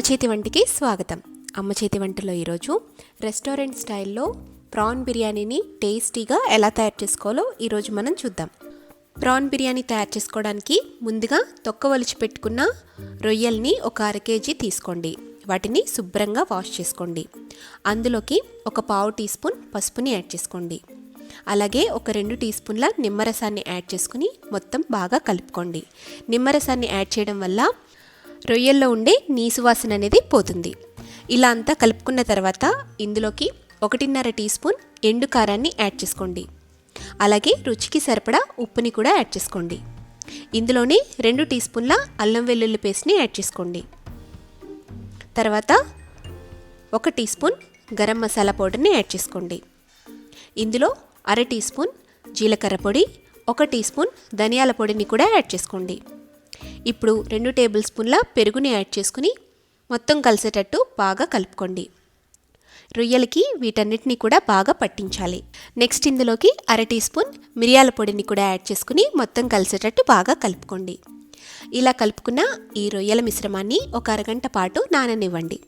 అమ్మ చేతి వంటికి స్వాగతం. అమ్మ చేతి వంటలో ఈరోజు రెస్టారెంట్ స్టైల్లో ప్రాన్ బిర్యానీని టేస్టీగా ఎలా తయారు చేసుకోవాలో ఈరోజు మనం చూద్దాం. ప్రాన్ బిర్యానీ తయారు చేసుకోవడానికి ముందుగా తొక్క వలిచి పెట్టుకున్న రొయ్యల్ని ఒక 1/2 kg తీసుకోండి. వాటిని శుభ్రంగా వాష్ చేసుకోండి. అందులోకి ఒక 1/2 టీ స్పూన్ పసుపుని యాడ్ చేసుకోండి. అలాగే ఒక 2 టీ స్పూన్ల నిమ్మరసాన్ని యాడ్ చేసుకుని మొత్తం బాగా కలుపుకోండి. నిమ్మరసాన్ని యాడ్ చేయడం వల్ల రొయ్యల్లో ఉండే నీసు వాసన అనేది పోతుంది. ఇలా అంతా కలుపుకున్న తర్వాత ఇందులోకి 1.5 టీ స్పూన్ ఎండు కారాన్ని యాడ్ చేసుకోండి. అలాగే రుచికి సరిపడా ఉప్పుని కూడా యాడ్ చేసుకోండి. ఇందులోనే 2 టీ స్పూన్ల అల్లం వెల్లుల్లి పేస్ట్ని యాడ్ చేసుకోండి. తర్వాత 1 టీ స్పూన్ గరం మసాలా పౌడర్ని యాడ్ చేసుకోండి. ఇందులో 1/2 టీ స్పూన్ జీలకర్ర పొడి, 1 టీ స్పూన్ ధనియాల పొడిని కూడా యాడ్ చేసుకోండి. ఇప్పుడు 2 టేబుల్ స్పూన్ల పెరుగుని యాడ్ చేసుకుని మొత్తం కలిసేటట్టు బాగా కలుపుకోండి. రొయ్యలకి వీటన్నిటిని కూడా బాగా పట్టించాలి. నెక్స్ట్ ఇందులోకి 1/2 టీ స్పూన్ మిరియాల పొడిని కూడా యాడ్ చేసుకుని మొత్తం కలిసేటట్టు బాగా కలుపుకోండి. ఇలా కలుపుకున్న ఈ రొయ్యల మిశ్రమాన్ని ఒక అరగంట పాటు నాననివ్వండి.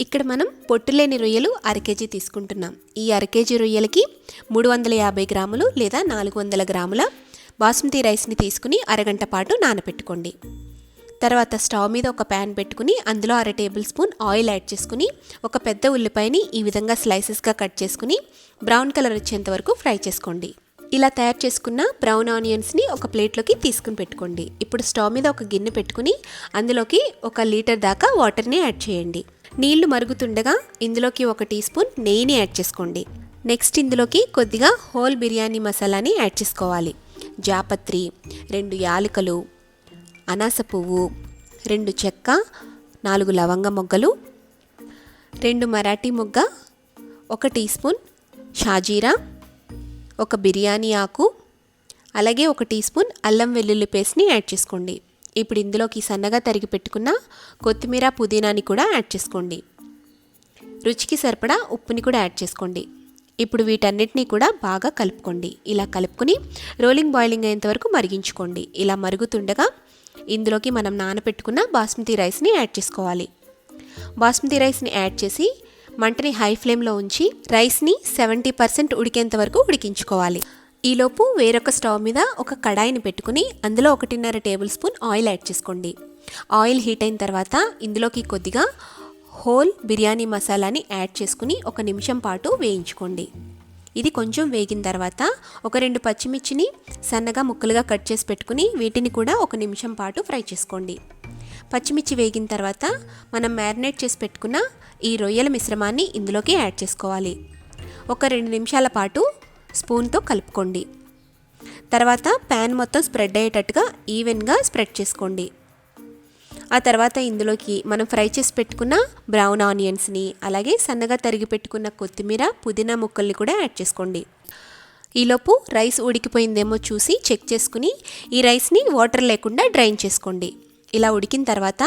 ఇక్కడ మనం పొట్టులేని రొయ్యలు 1/2 kg తీసుకుంటున్నాం. ఈ 1/2 kg రొయ్యలకి 350 గ్రాములు లేదా 400 గ్రాముల బాస్మతి రైస్ని తీసుకుని అరగంట పాటు నానబెట్టుకోండి. తర్వాత స్టవ్ మీద ఒక ప్యాన్ పెట్టుకుని అందులో 1/2 టేబుల్ స్పూన్ ఆయిల్ యాడ్ చేసుకుని ఒక పెద్ద ఉల్లిపాయని ఈ విధంగా స్లైసెస్గా కట్ చేసుకుని బ్రౌన్ కలర్ వచ్చేంత వరకు ఫ్రై చేసుకోండి. ఇలా తయారు చేసుకున్న బ్రౌన్ ఆనియన్స్ని ఒక ప్లేట్లోకి తీసుకుని పెట్టుకోండి. ఇప్పుడు స్టవ్ మీద ఒక గిన్నె పెట్టుకుని అందులోకి 1 లీటర్ దాకా వాటర్ని యాడ్ చేయండి. నీళ్లు మరుగుతుండగా ఇందులోకి 1 టీ స్పూన్ నెయ్యిని యాడ్ చేసుకోండి. నెక్స్ట్ ఇందులోకి కొద్దిగా హోల్ బిర్యానీ మసాలాని యాడ్ చేసుకోవాలి. జాపత్రి, 2 యాలకులు, అనాస పువ్వు, 2 చెక్క, 4 లవంగ మొగ్గలు, 2 మరాఠీ మొగ్గ, 1 టీ స్పూన్ షాజీరా, 1 బిర్యానీ ఆకు, అలాగే 1 టీ స్పూన్ అల్లం వెల్లుల్లి పేస్ట్ని యాడ్ చేసుకోండి. ఇప్పుడు ఇందులోకి సన్నగా తరిగి పెట్టుకున్న కొత్తిమీర, పుదీనాని కూడా యాడ్ చేసుకోండి. రుచికి సరిపడా ఉప్పుని కూడా యాడ్ చేసుకోండి. ఇప్పుడు వీటన్నిటిని కూడా బాగా కలుపుకోండి. ఇలా కలుపుకొని రోలింగ్ బాయిలింగ్ అయ్యేంత వరకు మరిగించుకోండి. ఇలా మరుగుతుండగా ఇందులోకి మనం నానబెట్టుకున్న బాస్మతి రైస్ని యాడ్ చేసుకోవాలి. బాస్మతి రైస్ని యాడ్ చేసి మంటని హై ఫ్లేమ్లో ఉంచి రైస్ని 70% ఉడికేంత వరకు ఉడికించుకోవాలి. ఈలోపు వేరొక స్టవ్ మీద ఒక కడాయిని పెట్టుకుని అందులో 1.5 టేబుల్ స్పూన్ ఆయిల్ యాడ్ చేసుకోండి. ఆయిల్ హీట్ అయిన తర్వాత ఇందులోకి కొద్దిగా హోల్ బిర్యానీ మసాలాని యాడ్ చేసుకుని 1 నిమిషం పాటు వేయించుకోండి. ఇది కొంచెం వేగిన తర్వాత ఒక 2 పచ్చిమిర్చిని సన్నగా ముక్కలుగా కట్ చేసి పెట్టుకుని వీటిని కూడా 1 నిమిషం పాటు ఫ్రై చేసుకోండి. పచ్చిమిర్చి వేగిన తర్వాత మనం మ్యారినేట్ చేసి పెట్టుకున్న ఈ రొయ్యల మిశ్రమాన్ని ఇందులోకి యాడ్ చేసుకోవాలి. ఒక 2 నిమిషాల పాటు స్పూన్తో కలుపుకోండి. తర్వాత ప్యాన్ మొత్తం స్ప్రెడ్ అయ్యేటట్టుగా ఈవెన్గా స్ప్రెడ్ చేసుకోండి. ఆ తర్వాత ఇందులోకి మనం ఫ్రై చేసి పెట్టుకున్న బ్రౌన్ ఆనియన్స్ని అలాగే సన్నగా తరిగి పెట్టుకున్న కొత్తిమీర, పుదీనా ముక్కల్ని కూడా యాడ్ చేసుకోండి. ఈలోపు రైస్ ఉడికిపోయిందేమో చూసి చెక్ చేసుకుని ఈ రైస్ని వాటర్ లేకుండా డ్రైన్ చేసుకోండి. ఇలా ఉడికిన తర్వాత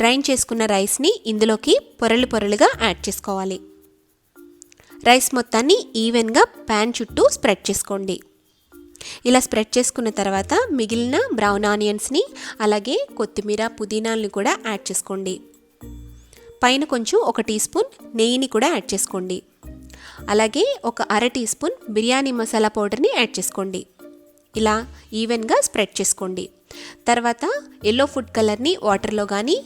డ్రైన్ చేసుకున్న రైస్ని ఇందులోకి పొరలు పొరలుగా యాడ్ చేసుకోవాలి. రైస్ మొత్తాన్ని ఈవెన్గా ప్యాన్ చుట్టూ స్ప్రెడ్ చేసుకోండి. ఇలా స్ప్రెడ్ చేసుకున్న తర్వాత మిగిలిన బ్రౌన్ ఆనియన్స్ని అలాగే కొత్తిమీర, పుదీనాల్ని కూడా యాడ్ చేసుకోండి. పైన కొంచెం 1 టీ స్పూన్ నెయ్యిని కూడా యాడ్ చేసుకోండి. అలాగే ఒక 1/2 టీ స్పూన్ బిర్యానీ మసాలా పౌడర్ని యాడ్ చేసుకోండి. ఇలా ఈవెన్గా స్ప్రెడ్ చేసుకోండి. తర్వాత ఎల్లో ఫుడ్ కలర్ని వాటర్లో కానీ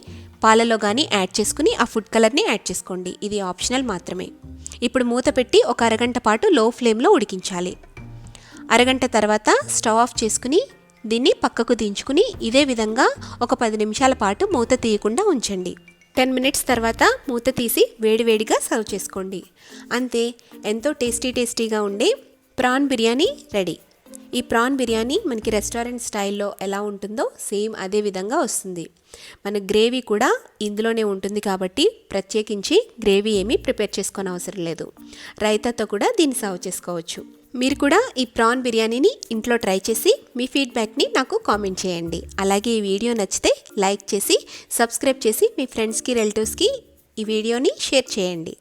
పాలలో కానీ యాడ్ చేసుకుని ఆ ఫుడ్ కలర్ని యాడ్ చేసుకోండి. ఇది ఆప్షనల్ మాత్రమే. ఇప్పుడు మూత పెట్టి ఒక అరగంట పాటు లో ఫ్లేమ్లో ఉడికించాలి. అరగంట తర్వాత స్టవ్ ఆఫ్ చేసుకుని దీన్ని పక్కకు దించుకుని ఇదే విధంగా ఒక 10 నిమిషాల పాటు మూత తీయకుండా ఉంచండి. 10 మినిట్స్ తర్వాత మూత తీసి వేడివేడిగా సర్వ్ చేసుకోండి. అంతే, ఎంతో టేస్టీగా ఉండే ప్రాన్ బిర్యానీ రెడీ. ఈ ప్రాన్ బిర్యానీ మనకి రెస్టారెంట్ స్టైల్లో ఎలా ఉంటుందో సేమ్ అదే విధంగా వస్తుంది. మన గ్రేవీ కూడా ఇందులోనే ఉంటుంది కాబట్టి ప్రత్యేకించి గ్రేవీ ఏమీ ప్రిపేర్ చేసుకొని అవసరం లేదు. రైతాతో కూడా దీన్ని సర్వ్ చేసుకోవచ్చు. మీరు కూడా ఈ ప్రాన్ బిర్యానీని ఇంట్లో ట్రై చేసి మీ ఫీడ్బ్యాక్ని నాకు కామెంట్ చేయండి. అలాగే ఈ వీడియో నచ్చితే లైక్ చేసి సబ్స్క్రైబ్ చేసి మీ ఫ్రెండ్స్కి, రిలేటివ్స్కి ఈ వీడియోని షేర్ చేయండి.